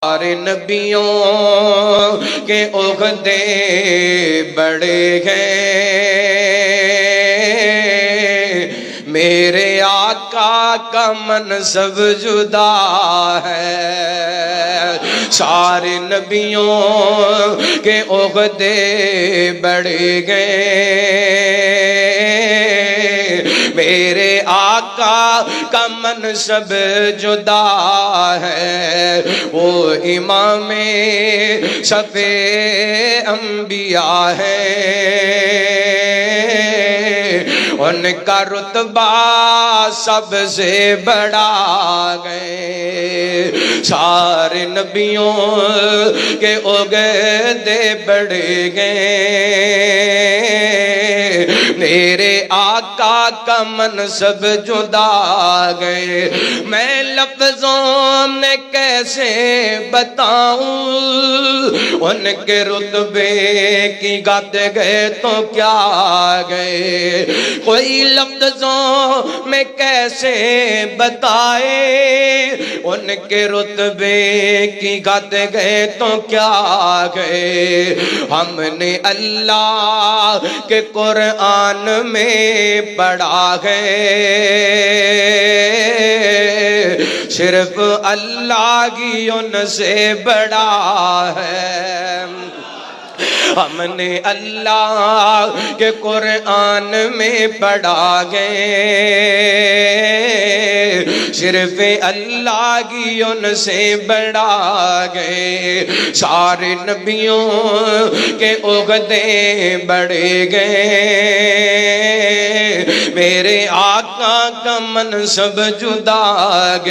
سارے نبیوں کے عہدے بڑے ہیں، میرے آقا کا منصب جدا ہے۔ سارے نبیوں کے عہدے بڑے ہیں، میرے آقا کا منصب جدا ہے۔ وہ امام صفِ انبیاء ہے، ان کا رتبہ سب سے بڑا ہے۔ سارے نبیوں کے عہدے بڑے ہیں، میرے آقا کا منصب جدا گئے۔ میں لفظوں میں کیسے بتاؤں ان کے رتبے کی گد گئے تو کیا گئے، کوئی لفظوں میں کیسے بتائے ان کے رتبے کی گد گئے تو کیا گئے۔ ہم نے اللہ کے قرآن میں پڑھا ہے، صرف اللہ ہی ان سے بڑا ہے۔ ہم نے اللہ کے قرآن میں پڑھا ہے، صرف اللہ ہی ان سے بڑا گئے۔ سارے نبیوں کے عہدے بڑے گئے، میرے آقا کا منصب جدا گئے۔